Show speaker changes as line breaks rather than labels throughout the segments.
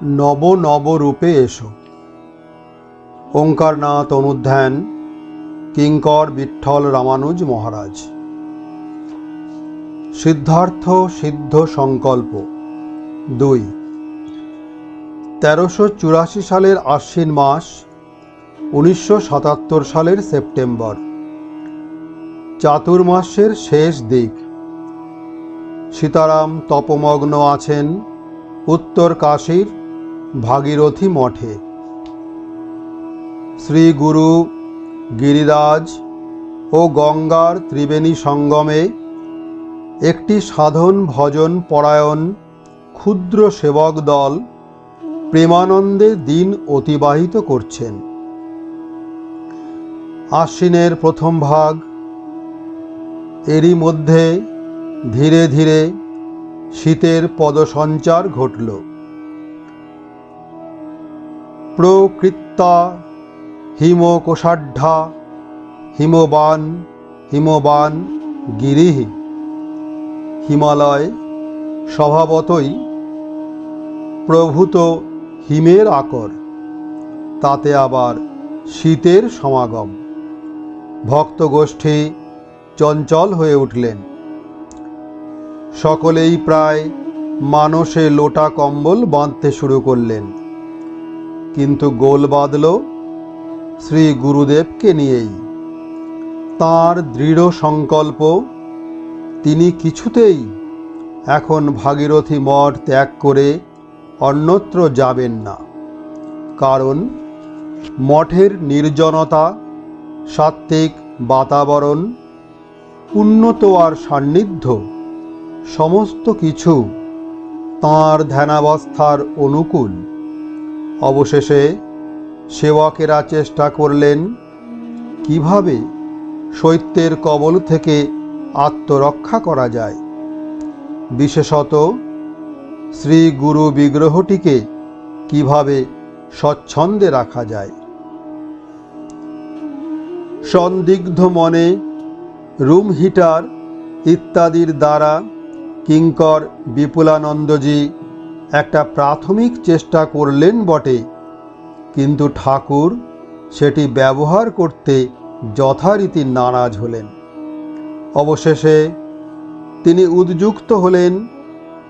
নব নব রূপে এসো। ওঙ্কারনাথ অনুধ্যান কিঙ্কর বিঠ্ঠল রামানুজ মহারাজ। সিদ্ধার্থ সিদ্ধ সংকল্প 2। 1384 সালের আশ্বিন মাস, 1977 সালের সেপ্টেম্বর। চাতুর্মাস্যের শেষ দিক। সীতারাম তপমগ্ন আছেন উত্তর কাশীর ভাগীরথী মঠে। শ্রী গুরু গিরিরাজ ও গঙ্গার ত্রিবেণী সঙ্গমে একটি সাধন ভজন পরায়ণ ক্ষুদ্র সেবক দল প্রেমানন্দে দিন অতিবাহিত করছেন। আশ্বিনের প্রথম ভাগ। এরই মধ্যে ধীরে ধীরে শীতের পদসঞ্চার ঘটল। প্রকৃত্তা হিমকোষাঢ্যা হিমবান হিমবান গিরিঃ। হিমালয় স্বভাবতই প্রভূত হিমের আকর, তাতে আবার শীতের সমাগম। ভক্তগোষ্ঠী চঞ্চল হয়ে উঠলেন। সকলেই প্রায় মানসে লোটা কম্বল বাঁধতে শুরু করলেন। কিন্তু গোল বাঁধল শ্রী গুরুদেবকে নিয়েই। তাঁর দৃঢ় সংকল্প, তিনি কিছুতেই এখন ভাগীরথী মঠ ত্যাগ করে অন্যত্র যাবেন না। কারণ মঠের নির্জনতা, সাত্ত্বিক বাতাবরণ, উন্নত আর সান্নিধ্য সমস্ত কিছু তাঁর ধ্যানাবস্থার অনুকূল। অবশেষে সেবকেরা চেষ্টা করলেন কিভাবে শৈত্যের কবল থেকে আত্মরক্ষা করা যায়, বিশেষত শ্রী গুরু বিগ্রহটিকে কিভাবে স্বচ্ছন্দে রাখা যায়। সন্দিগ্ধ মনে রুম হিটার ইত্যাদির দ্বারা কিঙ্কর বিপুলানন্দজি একটা প্রাথমিক চেষ্টা করলেন বটে, কিন্তু ঠাকুর সেটি ব্যবহার করতে যথারীতি নারাজ হলেন। অবশেষে তিনি উদ্যুক্ত হলেন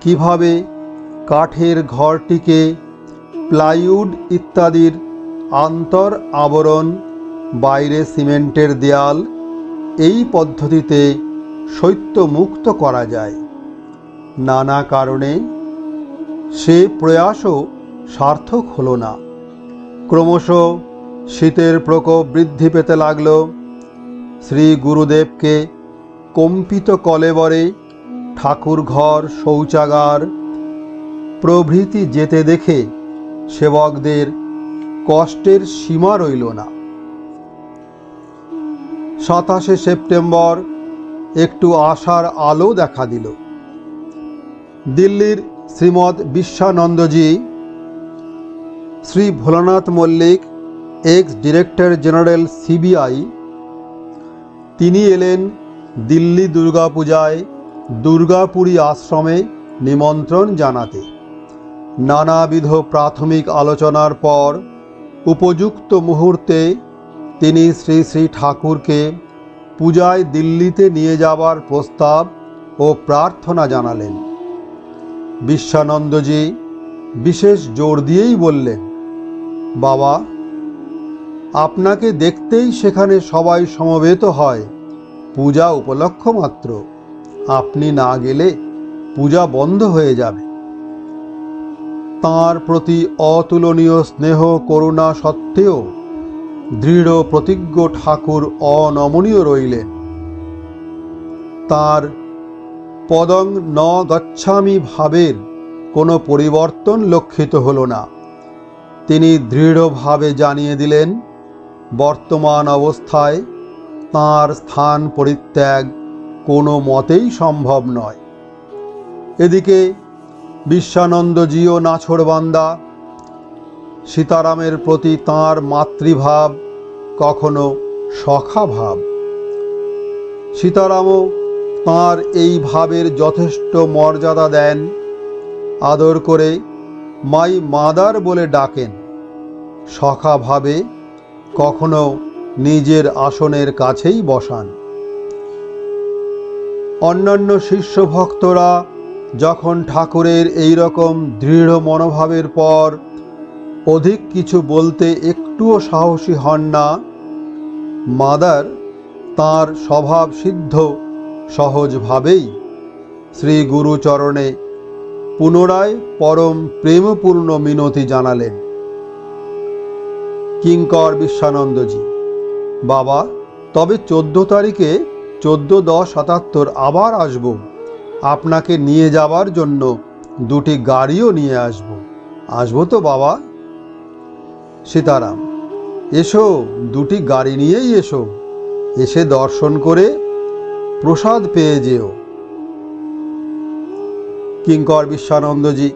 কিভাবে কাঠের ঘরটিকে প্লাইউড ইত্যাদির আন্তর আবরণ, বাইরে সিমেন্টের দেয়াল, এই পদ্ধতিতে শৈত্যমুক্ত করা যায়। নানা কারণে সে প্রয়াসও সার্থক হলো না। ক্রমশ শীতের প্রকোপ বৃদ্ধি পেতে লাগল। শ্রী গুরুদেবকে কম্পিত কলেবরে ঠাকুর ঘর, শৌচাগার প্রভৃতি যেতে দেখে সেবকদের কষ্টের সীমা রইল না। 27শে সেপ্টেম্বর একটু আশার আলো দেখা দিল। দিল্লির Shrimat Vishwanandaji, Shri Bholanath Mallick, ex director general CBI, তিনি এলেন দিল্লি দুর্গাপূজায় দুর্গাপুরী আশ্রমে নিমন্ত্রণ জানাতে। নানাবিধ প্রাথমিক আলোচনার পর উপযুক্ত মুহূর্তে তিনি শ্রী শ্রী ঠাকুরকে পূজায় দিল্লিতে নিয়ে যাবার প্রস্তাব ও প্রার্থনা জানালেন। বিশ্বানন্দজি বিশেষ জোর দিয়েই বললেন, বাবা, আপনাকে দেখতেই সেখানে সবাই সমবেত হয় পূজা উপলক্ষ মাত্র। আপনি না গেলে পূজা বন্ধ হয়ে যাবে। তাঁর প্রতি অতুলনীয় স্নেহ করুণা সত্ত্বেও দৃঢ় প্রতিজ্ঞ ঠাকুর অনমনীয় রইলেন। তাঁর পদং ন গচ্ছামি ভাবের কোনো পরিবর্তন লক্ষিত হল না। তিনি দৃঢ়ভাবে জানিয়ে দিলেন, বর্তমান অবস্থায় তাঁর স্থান পরিত্যাগ কোনো মতেই সম্ভব নয়। এদিকে বিশ্বানন্দজিও নাছোড়বান্দা। সীতারামের প্রতি তাঁর মাতৃভাব, কখনো সখাভাব। সীতারামও তাঁর এই ভাবের যথেষ্ট মর্যাদা দেন। আদর করে মাই মাদার বলে ডাকেন। সখাভাবে কখনো নিজের আসনের কাছেই বসান। অন্যান্য শিষ্য ভক্তরা যখন ঠাকুরের এই রকম দৃঢ় মনোভাবের পর অধিক কিছু বলতে একটুও সাহসী হন না, মাদার তাঁর স্বভাব সিদ্ধ সহজভাবেই শ্রী গুরুচরণে পুনরায় পরম প্রেমপূর্ণ মিনতি জানালেন। কিঙ্কর বিশ্বানন্দজি: বাবা, তবে 14 তারিখে 14-10-77 আবার আসব। আপনাকে নিয়ে যাবার জন্য 2টি গাড়িও নিয়ে আসব। আসবো তো বাবা? সীতারাম: এসো, 2টি গাড়ি নিয়েই এসো। এসে দর্শন করে প্রসাদ পেয়ে যেও। কিঙ্কর বিশ্বানন্দজি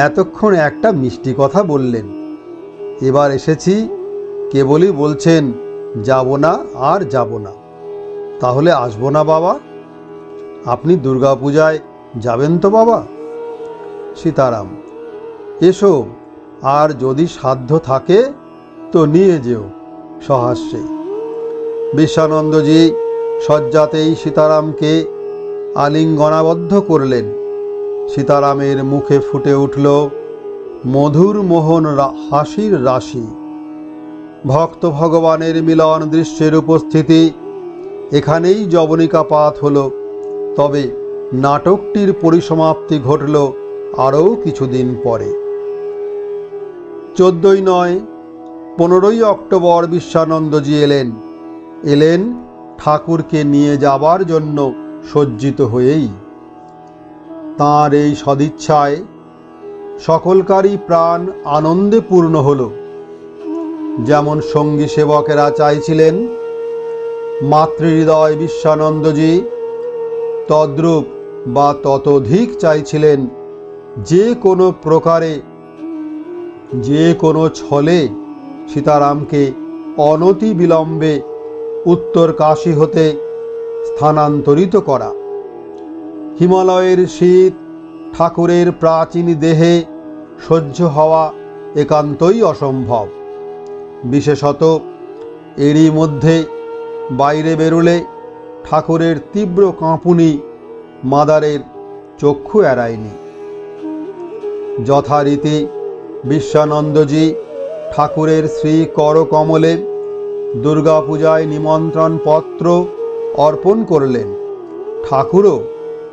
এতক্ষণ একটা মিষ্টি কথা বললেন। এবার এসেছি, কেবলই বলছেন যাব না আর যাব না। তাহলে আসবো না বাবা? আপনি দুর্গাপূজায় যাবেন তো বাবা? সীতারাম: এসো, আর যদি সাধ্য থাকে তো নিয়ে যেও সহাস্যে। বিশ্বানন্দজি শয্যাতেই সীতারামকে আলিঙ্গনাবদ্ধ করলেন। সীতারামের মুখে ফুটে উঠল মধুর মোহন হাসির রাশি। ভক্ত ভগবানের মিলন দৃশ্যের উপস্থিতি। এখানেই যবনিকাপাত হল। তবে নাটকটির পরিসমাপ্তি ঘটল আরও কিছুদিন পরে। 14ই নয়, 15ই অক্টোবর বিশ্বানন্দজি এলেন ঠাকুরকে নিয়ে যাবার জন্য সজ্জিত হয়েই। তাঁর এই সদিচ্ছায় সকলকারই প্রাণ আনন্দে পূর্ণ হল। যেমন সঙ্গী সেবকেরা চাইছিলেন, মাতৃহৃদয় বিশ্বানন্দজি তদ্রূপ বা ততোধিক চাইছিলেন যে কোনো প্রকারে, যে কোনো ছলে সীতারামকে অনতি বিলম্বে উত্তর কাশী হতে স্থানান্তরিত করা। হিমালয়ের শীত ঠাকুরের প্রাচীন দেহে সহ্য হওয়া একান্তই অসম্ভব। বিশেষত এরই মধ্যে বাইরে বেরোলে ঠাকুরের তীব্র কাঁপুনি মাদারের চক্ষু এড়ায়নি। যথারীতি বিশ্বানন্দজি ঠাকুরের শ্রী করকমলে দুর্গাপূজায় নিমন্ত্রণ পত্র অর্পণ করলেন। ঠাকুরও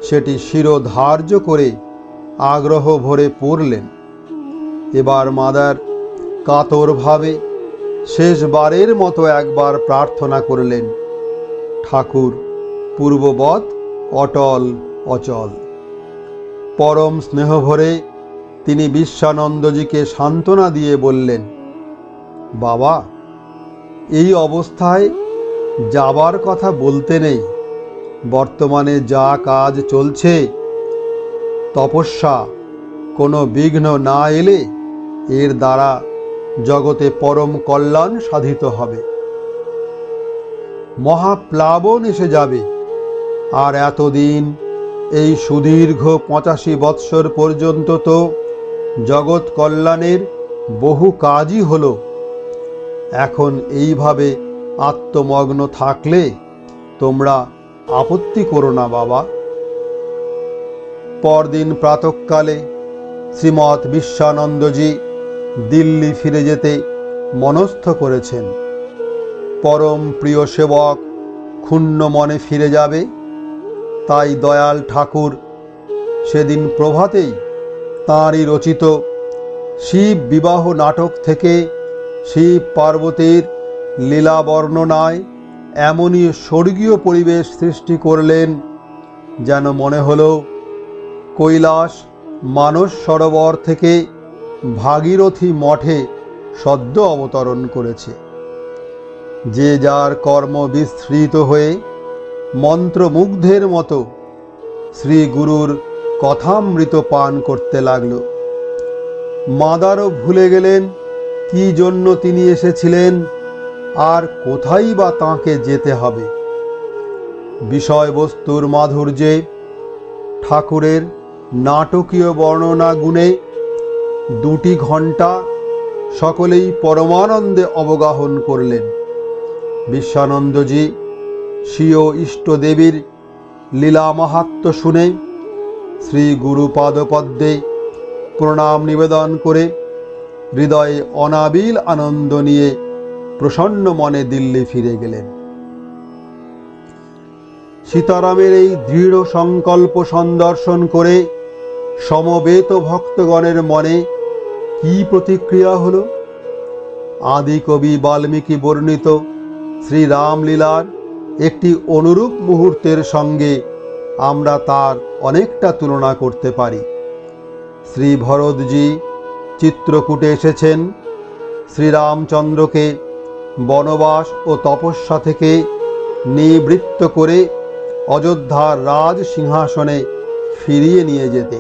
সেটি শিরোধার্য করে আগ্রহ ভরে পড়লেন। এবার মাদার কাতরভাবে শেষবারের মতো একবার প্রার্থনা করলেন, ঠাকুর পূর্ববৎ অটল অচল। পরম স্নেহভরে তিনি বিশ্বানন্দজিকে সান্ত্বনা দিয়ে বললেন, বাবা, এই অবস্থায় যাবার কথা বলতে নেই। বর্তমানে যা কাজ চলছে, তপস্যা, কোনো বিঘ্ন না এলে এর দ্বারা জগতে পরম কল্যাণ সাধিত হবে। মহাপ্লাবন এসে যাবে। আর এতদিন, এই সুদীর্ঘ 85 বৎসর পর্যন্ত তো জগৎ কল্যাণের বহু কাজই হলো। এখন এইভাবে আত্মমগ্ন থাকলে তোমরা আপত্তি করো না বাবা। পরদিন প্রাতঃকালে শ্রীমৎ বিশ্বানন্দজি দিল্লি ফিরে যেতে মনস্থ করেছেন। পরম প্রিয় সেবক ক্ষুণ্ণ মনে ফিরে যাবে। তাই দয়াল ঠাকুর সেদিন প্রভাতেই তাঁরই রচিত শিব বিবাহ নাটক থেকে শিব পার্বতীর লীলা বর্ণনায় এমনই স্বর্গীয় পরিবেশ সৃষ্টি করলেন, যেন মনে হলো কৈলাস মানস সরোবর থেকে ভাগীরথী মঠে সদ্য অবতরণ করেছে। যে যার কর্ম বিস্মৃত হয়ে মন্ত্রমুগ্ধের মতো শ্রী গুরুর কথামৃত পান করতে লাগল। মাদারও ভুলে গেলেন কি জন্য তিনি এসেছিলেন আর কোথায় বা তাঁকে যেতে হবে। বিষয়বস্তুর মাধুর্যে ঠাকুরের নাটকীয় বর্ণনা গুণে 2টি ঘণ্টা সকলেই পরমানন্দে অবগাহন করলেন। বিশ্বানন্দজি স্বীয় ইষ্টদেবীর লীলা মাহাত্ম্য শুনে শ্রী গুরুপাদপদ্মে প্রণাম নিবেদন করে হৃদয়ে অনাবিল আনন্দ নিয়ে প্রসন্ন মনে দিল্লি ফিরে গেলেন। সীতারামের এই দৃঢ় সংকল্প সন্দর্শন করে সমবেত ভক্তগণের মনে কি প্রতিক্রিয়া হলো? আদি কবি বাল্মীকি বর্ণিত শ্রীরামলীলার একটি অনুরূপ মুহূর্তের সঙ্গে আমরা তার অনেকটা তুলনা করতে পারি। শ্রী ভরতজি চিত্রকূটে এসেছেন শ্রীরামচন্দ্রকে বনবাস ও তপস্যা থেকে নিবৃত্ত করে অযোধ্যার রাজ সিংহাসনে ফিরিয়ে নিয়ে যেতে।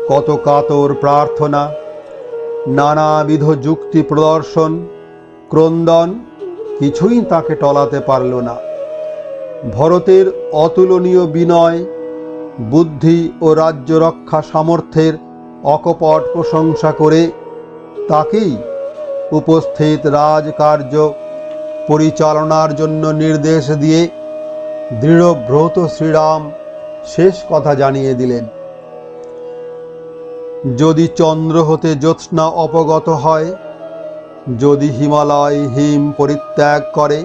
কত কাতর প্রার্থনা, নানাবিধ যুক্তি প্রদর্শন, ক্রন্দন কিছুই তাকে টলাতে পারল না। ভরতের অতুলনীয় বিনয়, বুদ্ধি ও রাজ্য রক্ষা সামর্থ্যের অকপট প্রশংসা করে তাকেই উপস্থিত রাজকার্য পরিচালনার জন্য নির্দেশ দিয়ে দৃঢ়ব্রত শ্রীরাম শেষ কথা জানিয়ে দিলেন। যদি চন্দ্র হতে জ্যোৎস্না অপগত হয়, যদি হিমালয় হিম পরিত্যাগ করে,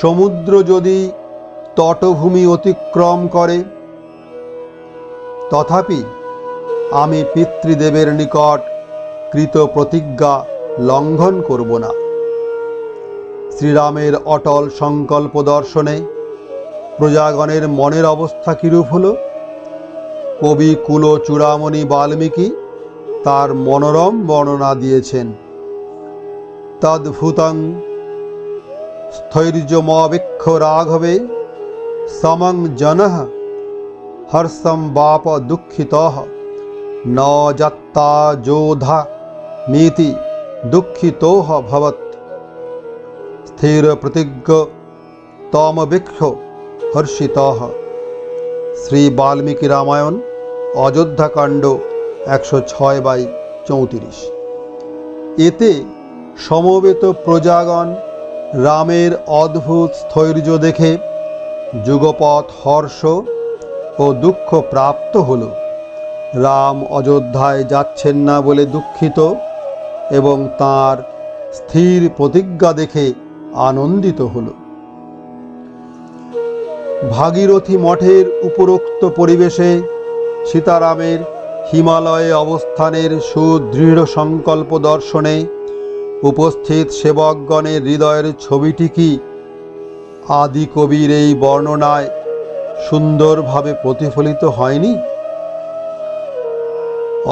সমুদ্র যদি তটভূমি অতিক্রম করে, তথাপি আমি পিতৃদেবের নিকট কৃত প্রতিজ্ঞা লঙ্ঘন করব না। শ্রীরামের অটল সংকল্প দর্শনে প্রজাগণের মনের অবস্থা কিরূপ হল? কবি কুল চূড়ামণি বাল্মীকি তার মনোরম বর্ণনা দিয়েছেন। তদ্ভুতং স্থৈর্যমবেক্ষ রাঘবে সমং জনঃ হর্ষম বাপ দুঃখিতঃ ন যত্তা যোধা মিতি দুঃখিতোহ ভবৎ স্থির প্রতিজ্ঞ তমবেক্ষ হর্ষিতঃ। শ্রী বাল্মীকি রামায়ণ অযোধ্যাকাণ্ড 106/34। এতে সমবেত প্রজাগণ রামের অদ্ভুত স্থৈর্য দেখে যুগপৎ হর্ষ ও দুঃখ প্রাপ্ত হল। রাম অযোধ্যায় যাচ্ছেন না বলে দুঃখিত এবং তাঁর স্থির প্রতিজ্ঞা দেখে আনন্দিত হল। ভাগীরথী মঠের উপরোক্ত পরিবেশে সীতারামের হিমালয়ে অবস্থানের সুদৃঢ় সংকল্প দর্শনে উপস্থিত সেবকগণের হৃদয়ের ছবিটি কি আদি কবির এই বর্ণনায় সুন্দরভাবে প্রতিফলিত হয়নি?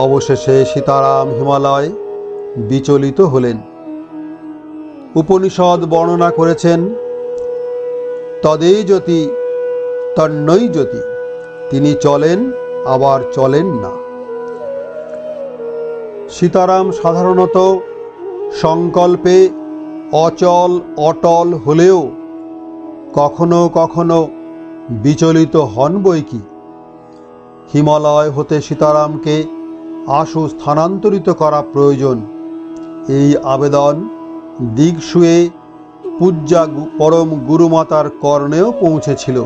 অবশেষে সীতারাম হিমালয় বিচলিত হলেন। উপনিষদ বর্ণনা করেছেন, তদেজ্যোতি তন্নৈ জ্যোতি, তিনি চলেন আবার চলেন না। সীতারাম সাধারণত সংকল্পে অচল অটল হলেও কখনো কখনো বিচলিত হন বৈকি। হিমালয় হতে সীতারামকে আশু স্থানান্তরিত করা প্রয়োজন, এই আবেদন দিগসুয়ে পূজ্যা পরম গুরুমাতার কর্ণেও পৌঁছেছিল।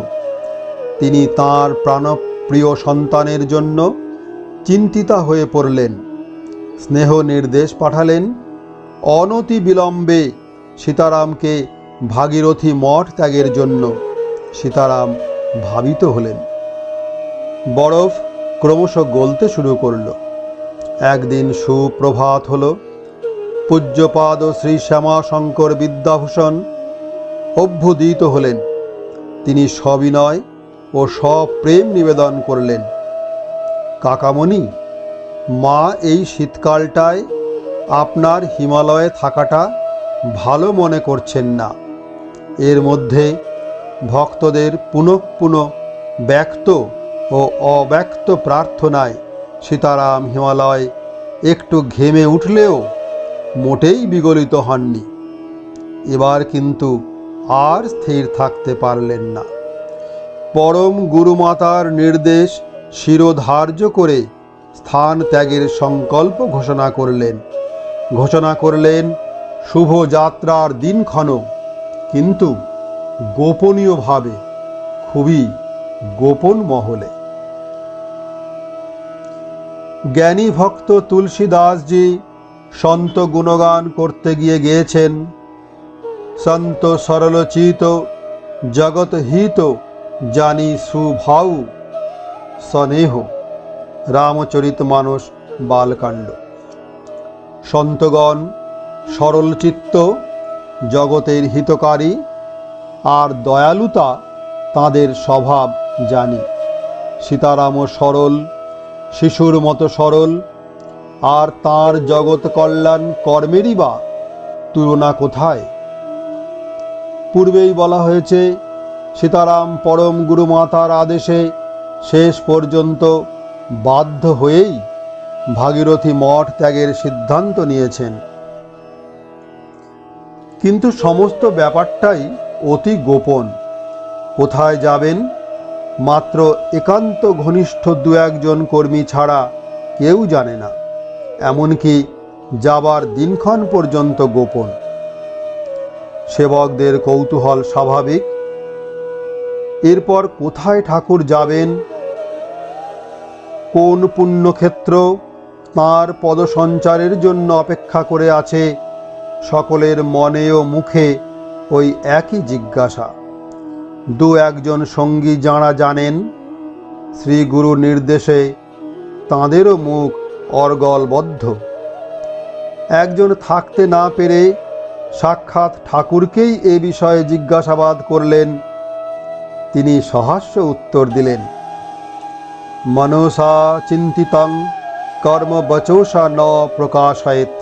তিনি তাঁর প্রাণপ্রিয় সন্তানের জন্য চিন্তিতা হয়ে পড়লেন। স্নেহ নির্দেশ পাঠালেন অনতি বিলম্বে সীতারামকে ভাগীরথী মঠ ত্যাগের জন্য। সীতারাম ভাবিত হলেন। বরফ ক্রমশ গলতে শুরু করল। একদিন সুপ্রভাত হল। পূজ্যপাদ শ্রী শ্যামাশঙ্কর বিদ্যাভূষণ অভ্যুদিত হলেন। তিনি সবিনয় ও সপ্রেম নিবেদন করলেন, কাকামণি, মা এই শীতকালটায় আপনার হিমালয়ে থাকাটা ভালো মনে করছেন না। এর মধ্যে ভক্তদের পুনঃ পুনঃ ব্যক্ত ও অব্যক্ত প্রার্থনায় সীতারাম হিমালয় একটু ঘেমে উঠলেও মোটেই বিগলিত হননি। এবার কিন্তু আর স্থির থাকতে পারলেন না। পরম গুরুমাতার নির্দেশ শিরোধার্য করে স্থান ত্যাগের সংকল্প ঘোষণা করলেন শুভ যাত্রার দিনক্ষণ, কিন্তু গোপনীয়ভাবে, খুবই গোপন মহলে। জ্ঞানী ভক্ত তুলসীদাসজি সন্ত গুণগান করতে গিয়ে গেয়েছেন, সন্ত সরলচিত জগৎ হিত জানি সুভাউ স্নেহ। রামচরিতমানস বালকাণ্ড। সন্তগণ সরল চিত্ত, জগতের হিতকারী আর দয়ালুতা তাঁদের স্বভাব জানি। সীতারামও সরল, শিশুর মতো সরল, আর তাঁর জগৎ কল্যাণ কর্মেরই বা তুলনা কোথায়? পূর্বেই বলা হয়েছে, সীতারাম পরম গুরুমাতার আদেশে শেষ পর্যন্ত বাধ্য হয়েই ভাগীরথী মঠ ত্যাগের সিদ্ধান্ত নিয়েছেন। কিন্তু সমস্ত ব্যাপারটাই অতি গোপন। কোথায় যাবেন মাত্র একান্ত ঘনিষ্ঠ দু একজন কর্মী ছাড়া কেউ জানে না, এমনকি যাবার দিনক্ষণ পর্যন্ত গোপন। সেবকদের কৌতূহল স্বাভাবিক। এরপর কোথায় ঠাকুর যাবেন, কোন পুণ্যক্ষেত্র তাঁর পদসঞ্চারের জন্য অপেক্ষা করে আছে, সকলের মনে ও মুখে ওই একই জিজ্ঞাসা। দু একজন সঙ্গী যাঁরা জানেন, শ্রী গুরুর নির্দেশে তাঁদেরও মুখ অর্গলবদ্ধ। একজন থাকতে না পেরে সাক্ষাৎ ঠাকুরকেই এ বিষয়ে জিজ্ঞাসাবাদ করলেন। তিনি সহাস্য উত্তর দিলেন, মনসা চিন্তিতং কর্ম বচোষা ন প্রকাশয়েত।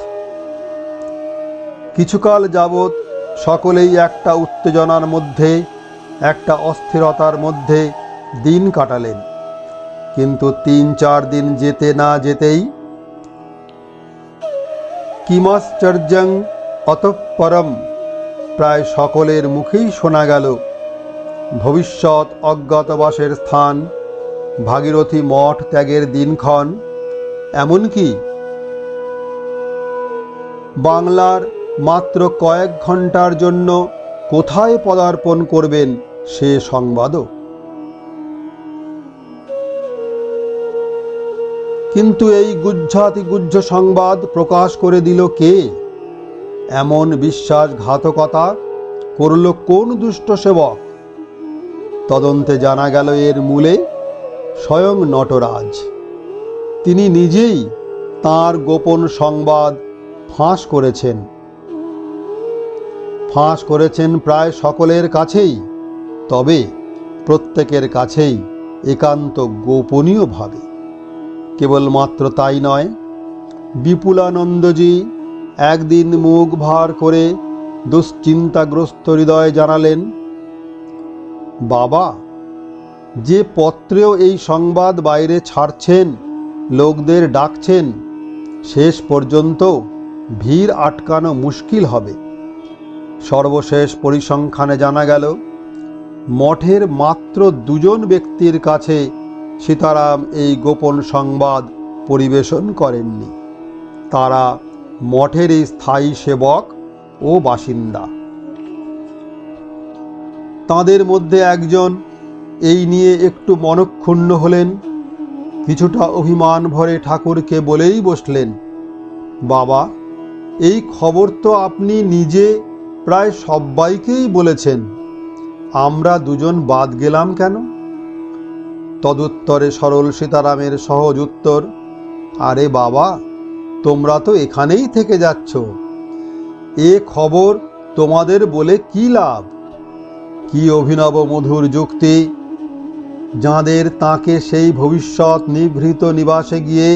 কিছুকাল যাবৎ সকলেই একটা উত্তেজনার মধ্যে, একটা অস্থিরতার মধ্যে দিন কাটালেন, কিন্তু ৩-৪ দিন যেতে না যেতেই কিমাশ্চর্যং অতঃপরম প্রায় সকলের মুখেই শোনা গেল, ভবিষ্যৎ অজ্ঞাতবাসের স্থান ভাগীরথী মঠ ত্যাগের দিনক্ষণ, এমনকি বাংলার মাত্র কয়েক ঘন্টার জন্য কোথায় পদার্পণ করবেন সে সংবাদও। কিন্তু এই গুজ্জাতিগুজ্জ সংবাদ প্রকাশ করে দিল কে? এমন বিশ্বাসঘাতকতা করল কোন দুষ্ট সেবক? তদন্তে জানা গেল এর মূলে স্বয়ং নটরাজ। তিনি নিজেই তাঁর গোপন সংবাদ ফাঁস করেছেন প্রায় সকলের কাছেই, তবে প্রত্যেকের কাছেই একান্ত গোপনীয়ভাবে। কেবলমাত্র তাই নয়, বিপুলানন্দজি একদিন মুখ ভার করে দুশ্চিন্তাগ্রস্ত হৃদয়ে জানালেন, বাবা, যে পত্রেও এই সংবাদ বাইরে ছাড়ছেন, লোকদের ডাকছেন, শেষ পর্যন্ত ভিড় আটকানো মুশকিল হবে। সর্বশেষ পরিসংখ্যানে জানা গেল, মঠের মাত্র 2 জন ব্যক্তির কাছে সীতারাম এই গোপন সংবাদ পরিবেশন করেননি। তারা মঠেরই স্থায়ী সেবক ও বাসিন্দা। তাঁদের মধ্যে একজন এই নিয়ে একটু মনক্ষুণ্ণ হলেন। কিছুটা অভিমান ভরে ঠাকুরকে বলেই বসলেন, বাবা, এই খবর তো আপনি নিজে প্রায় সবাইকেই বলেছেন, আমরা 2 জন বাদ গেলাম কেন? তদুত্তরে সরল সীতারামের সহজ উত্তর, আরে বাবা, তোমরা তো এখানেই থেকে যাচ্ছ, এ খবর তোমাদের বলে কি লাভ? কি অভিনব মধুর যুক্তি! যাঁদের তাঁকে সেই ভবিষ্যৎ নিভৃত নিবাসে গিয়ে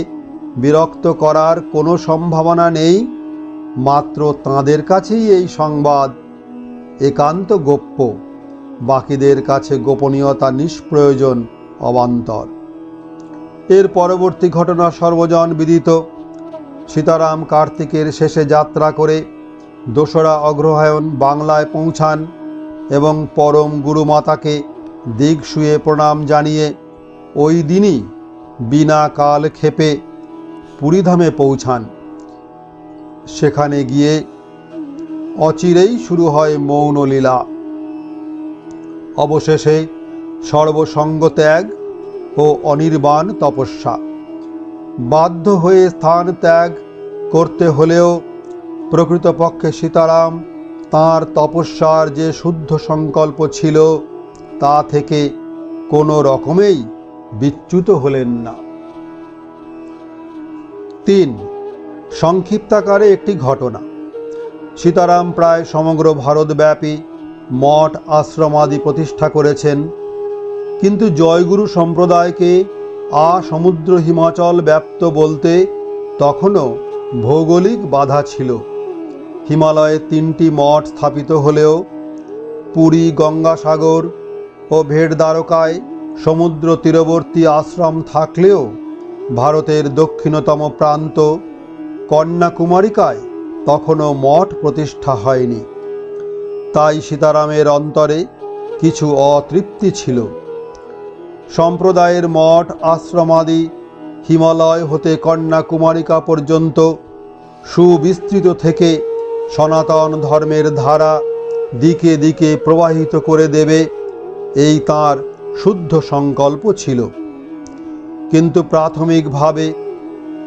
বিরক্ত করার কোনো সম্ভাবনা নেই, মাত্র তাঁদের কাছেই এই সংবাদ একান্ত গোপ্য। বাকিদের কাছে গোপনীয়তা নিষ্প্রয়োজন, অবান্তর। এর পরবর্তী ঘটনা সর্বজন বিদিত। সীতারাম কার্তিকের শেষে যাত্রা করে 2রা অগ্রহায়ণ বাংলায় পৌঁছান এবং পরম গুরুমাতাকে দিগশুয়ে প্রণাম জানিয়ে ওই দিনই বিনা কাল ক্ষেপে পুরীধামে পৌঁছান। সেখানে গিয়ে অচিরেই শুরু হয় মৌন লীলা। অবশেষে সর্বসঙ্গ ত্যাগ ও অনির্বাণ তপস্যা। বাধ্য হয়ে স্থান ত্যাগ করতে হলেও প্রকৃতপক্ষে সীতারাম তাঁর তপস্যার যে শুদ্ধ সংকল্প ছিল তা থেকে কোনো রকমেই বিচ্যুত হলেন না। 3. সংক্ষিপ্তাকারে একটি ঘটনা। সীতারাম প্রায় সমগ্র ভারতব্যাপী মঠ আশ্রমাদি প্রতিষ্ঠা করেছেন, কিন্তু জয়গুরু সম্প্রদায়কে সমুদ্র হিমাচল ব্যাপ্ত বলতে তখনও ভৌগোলিক বাধা ছিল। হিমালয়ে 3টি মঠ স্থাপিত হলেও পুরী, গঙ্গাসাগর ও ভেটদ্বারকায় সমুদ্র তীরবর্তী আশ্রম থাকলেও ভারতের দক্ষিণতম প্রান্ত কন্যাকুমারিকায় তখনও মঠ প্রতিষ্ঠা হয়নি। তাই সীতারামের অন্তরে কিছু অতৃপ্তি ছিল। সম্প্রদায়ের মঠ আশ্রমাদি হিমালয় হতে কন্যাকুমারিকা পর্যন্ত সুবিস্তৃত থেকে সনাতন ধর্মের ধারা দিকে দিকে প্রবাহিত করে দেবে, এই তাঁর শুদ্ধ সংকল্প ছিল। কিন্তু প্রাথমিকভাবে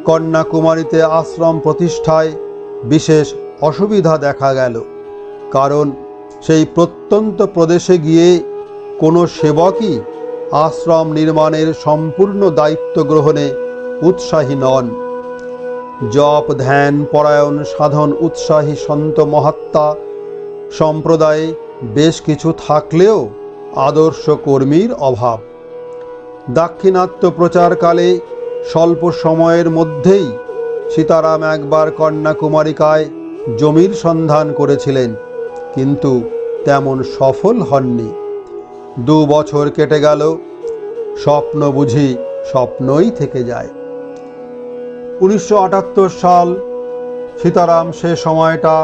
কন্যাকুমারীতে আশ্রম প্রতিষ্ঠায় বিশেষ অসুবিধা দেখা গেল, কারণ সেই প্রত্যন্ত প্রদেশে গিয়ে কোনো সেবকই আশ্রম নির্মাণের সম্পূর্ণ দায়িত্ব গ্রহণে উৎসাহী নন। জপ ধ্যান পরায়ণ সাধন উৎসাহী সন্ত মহাত্মা সম্প্রদায়ে বেশ কিছু থাকলেও আদর্শ কর্মীর অভাব। দাক্ষিণাত্য প্রচারকালে স্বল্প সময়ের মধ্যেই সীতারাম একবার কন্যাকুমারিকায় জমির সন্ধান করেছিলেন, কিন্তু তেমন সফল হননি। 2 বছর কেটে গেল, স্বপ্ন বুঝি স্বপ্নই থেকে যায়। 1978 সাল। সীতারাম সে সময়টা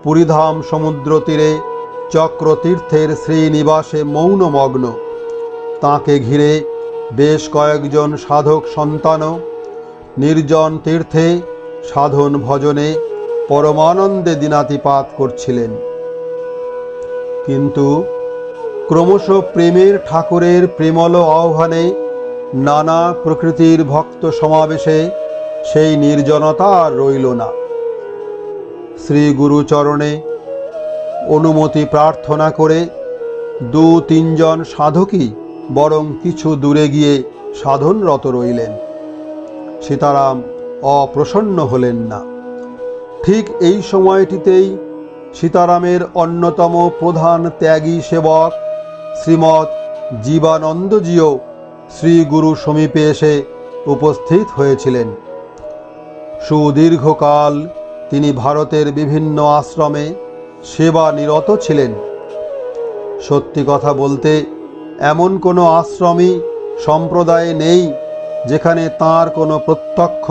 পুরীধাম সমুদ্র তীরে চক্রতীর্থের শ্রীনিবাসে মৌনমগ্ন। তাঁকে ঘিরে বেশ কয়েকজন সাধক সন্তানও নির্জন তীর্থে সাধন ভজনে পরমানন্দে দিনাতিপাত করছিলেন। কিন্তু ক্রমশ প্রেমের ঠাকুরের প্রেমল আহ্বানে নানা প্রকৃতির ভক্ত সমাবেশে সেই নির্জনতা আর রইল না। শ্রী গুরুচরণে অনুমতি প্রার্থনা করে 2-3 জন সাধকই বরং কিছু দূরে গিয়ে সাধনরত রইলেন। সীতারাম অপ্রসন্ন হলেন না। ঠিক এই সময়টিতেই সীতারামের অন্যতম প্রধান ত্যাগী সেবক শ্রীমৎ জীবানন্দজিও শ্রী গুরু সমীপে এসে উপস্থিত হয়েছিলেন। সুদীর্ঘকাল তিনি ভারতের বিভিন্ন আশ্রমে সেবা নিরত ছিলেন। সত্যি কথা বলতে এমন কোনো আশ্রমই সম্প্রদায়ে নেই যেখানে তাঁর কোনো প্রত্যক্ষ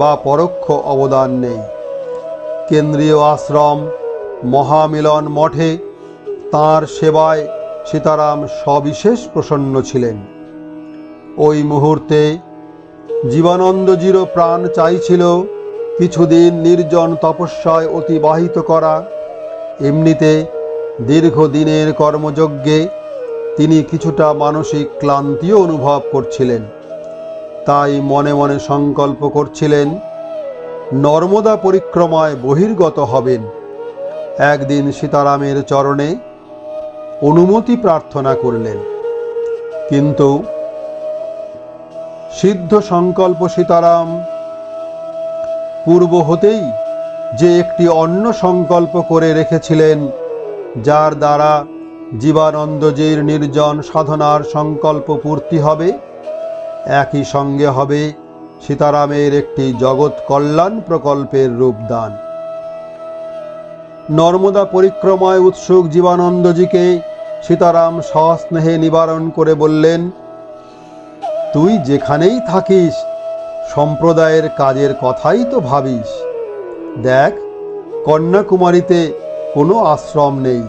বা পরোক্ষ অবদান নেই। কেন্দ্রীয় আশ্রম মহামিলন মঠে তাঁর সেবায় সীতারাম সবিশেষ প্রসন্ন ছিলেন। ওই মুহূর্তে জীবানন্দজিরও প্রাণ চাইছিল কিছুদিন নির্জন তপস্যায় অতিবাহিত করা। এমনিতে দীর্ঘদিনের কর্মযজ্ঞে তিনি কিছুটা মানসিক ক্লান্তিও অনুভব করছিলেন। তাই মনে মনে সংকল্প করছিলেন নর্মদা পরিক্রমায় বহির্গত হবেন। একদিন সীতারামের চরণে অনুমতি প্রার্থনা করলেন, কিন্তু সিদ্ধ সংকল্প সীতারাম পূর্ব হতেই যে একটি অন্য সংকল্প করে রেখেছিলেন, যার দ্বারা জীবানন্দজির নির্জন সাধনার সংকল্প পূর্তি হবে, একই সঙ্গে হবে সীতারামের একটি জগৎ কল্যাণ প্রকল্পের রূপদান। নর্মদা পরিক্রমায় উৎসুক জীবানন্দজিকে সীতারাম সস্নেহে নিবারণ করে বললেন, তুই যেখানেই থাকিস সম্প্রদায়ের কাজের কথাই তো ভাবিস। দেখ, কন্যাকুমারীতে কোনো আশ্রম নেই।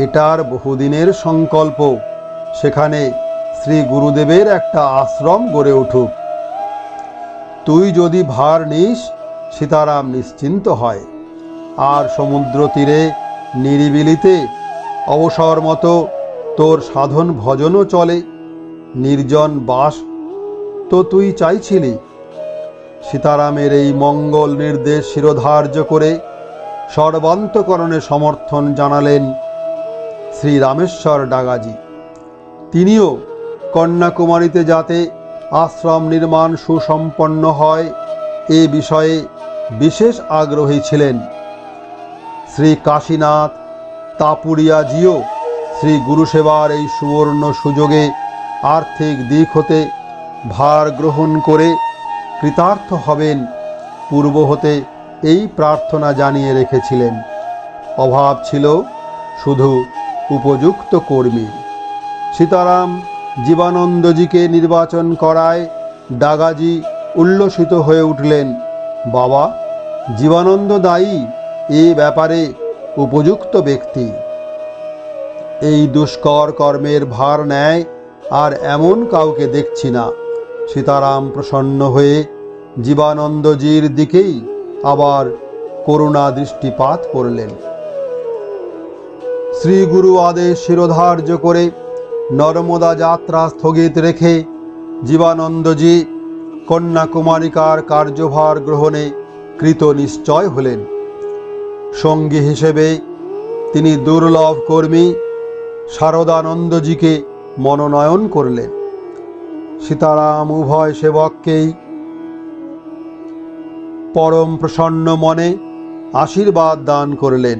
এটার বহুদিনের সংকল্প সেখানে শ্রী গুরুদেবের একটা আশ্রম গড়ে উঠুক। তুই যদি ভার নিস, সীতারাম নিশ্চিন্ত হয়, আর সমুদ্র তীরে নিরিবিলিতে অবসর মতো তোর সাধন ভজনও চলে। নির্জন বাস তো তুই চাইছিলি। সীতারামের এই মঙ্গল নির্দেশ শিরোধার্য করে সর্বান্তকরণে সমর্থন জানালেন শ্রী রামেশ্বর ডাগাজি। তিনিও কন্যাকুমারীতে যাতে আশ্রম নির্মাণ সুসম্পন্ন হয় এ বিষয়ে বিশেষ আগ্রহী ছিলেন। শ্রী কাশীনাথ তাপুরিয়াজিও শ্রী গুরুসেবার এই সুবর্ণ সুযোগে আর্থিক দিক হতে ভার গ্রহণ করে কৃতার্থ হবেন পূর্ব হতে এই প্রার্থনা জানিয়ে রেখেছিলেন। অভাব ছিল শুধু উপযুক্ত কর্মী। সীতারাম জীবানন্দজিকে নির্বাচন করায় ডাগাজি উল্লসিত হয়ে উঠলেন। বাবা, জীবানন্দ দায়ী এ ব্যাপারে উপযুক্ত ব্যক্তি। এই দুষ্কর কর্মের ভার নেয় আর এমন কাউকে দেখছি না। সীতারাম প্রসন্ন হয়ে জীবানন্দজির দিকেই আবার করুণা দৃষ্টিপাত করলেন। শ্রীগুরু আদেশ শিরোধার্য করে নর্মদা যাত্রা স্থগিত রেখে জীবানন্দজি কন্যাকুমারিকার কার্যভার গ্রহণে কৃত নিশ্চয় হলেন। সঙ্গী হিসেবে তিনি দুর্লভ কর্মী শারদানন্দজিকে মনোনয়ন করলেন। সীতারাম উভয় সেবককেই পরম প্রসন্ন মনে আশীর্বাদ দান করলেন।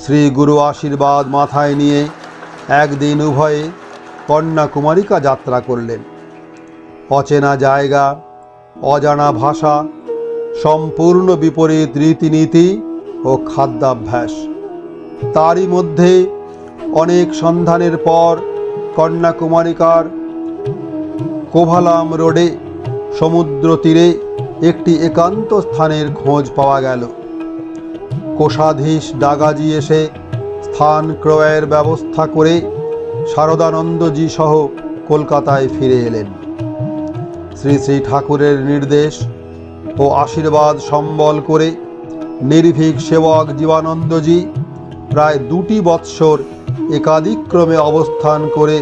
শ্রী গুরু আশীর্বাদ মাথায় নিয়ে একদিন উভয়ে কন্যাকুমারিকা যাত্রা করলেন। অচেনা জায়গা, অজানা ভাষা, সম্পূর্ণ বিপরীত রীতিনীতি ও খাদ্যাভ্যাস। তারই মধ্যে অনেক সন্ধানের পর কন্যাকুমারিকার কোভালাম রোডে সমুদ্র তীরে একটি একান্ত স্থানের খোঁজ পাওয়া গেল। কোষাধীশ ডাগাজি এসে স্থান ক্রয়ের ব্যবস্থা করে শারদানন্দজি সহ কলকাতায় ফিরে এলেন। শ্রী শ্রী ঠাকুরের নির্দেশ ও আশীর্বাদ সম্বল করে নির্ভীক সেবক জীবানন্দজি প্রায় 2 বৎসর একাদিক্রমে অবস্থান করে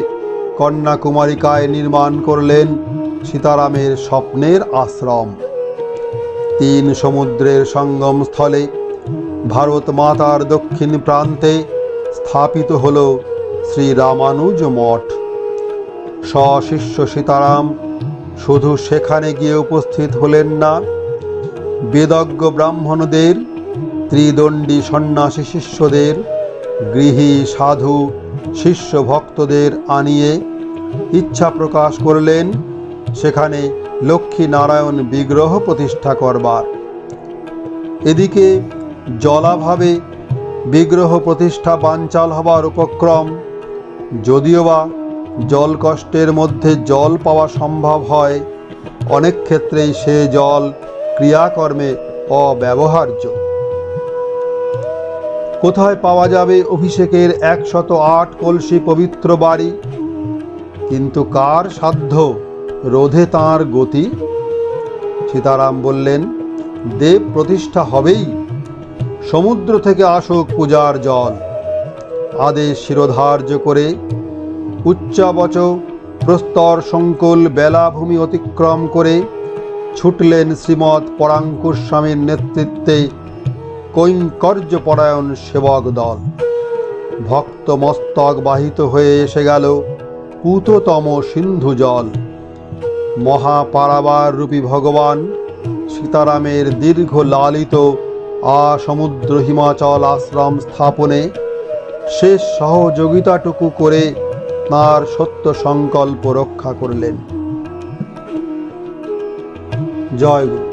কন্যাকুমারিকায় নির্মাণ করলেন সীতারামের স্বপ্নের আশ্রম। 3 সমুদ্রের সঙ্গমস্থলে ভারত মাতার দক্ষিণ প্রান্তে স্থাপিত হল শ্রী রামানুজ মঠ। সশিষ্য সীতারাম শুধু সেখানে গিয়ে উপস্থিত হলেন না, বেদজ্ঞ ব্রাহ্মণদের, ত্রিদণ্ডী সন্ন্যাসী শিষ্যদের, গৃহী সাধু শিষ্য ভক্তদের আনিয়ে ইচ্ছা প্রকাশ করলেন সেখানে লক্ষ্মী নারায়ণ বিগ্রহ প্রতিষ্ঠা করবার। এদিকে জলাভাবে বিগ্রহ প্রতিষ্ঠা বানচাল হবার উপক্রম। যদিও বা জল কষ্টের মধ্যে জল পাওয়া সম্ভব হয়, অনেক ক্ষেত্রেই সে জল ক্রিয়াকর্মে অব্যবহার্য। কোথায় পাওয়া যাবে অভিষেকের 108 কলসি পবিত্র বাড়ি? কিন্তু কার সাধ্য রোধে তাঁর গতি? সীতারাম বললেন, দেব প্রতিষ্ঠা হবেই, সমুদ্র থেকে আসুক পূজার জল। আদেশ শিরোধার্য করে উচ্চাবচ প্রস্তর সংকুল বেলাভূমি অতিক্রম করে ছুটলেন শ্রীমৎ পরাঙ্কুশ স্বামীর নেতৃত্বে কৈঙ্কর্যপরায়ণ সেবক দল। ভক্ত মস্তক বাহিত হয়ে এসে গেল পূততম সিন্ধু জল। মহাপারাবার রূপী ভগবান সীতারামের দীর্ঘ লালিত সমুদ্র হিমাচল আশ্রম স্থাপনে শেষ সহযোগিতাটুকু করে তাঁর সত্য সংকল্প রক্ষা করলেন। জয় গুরু।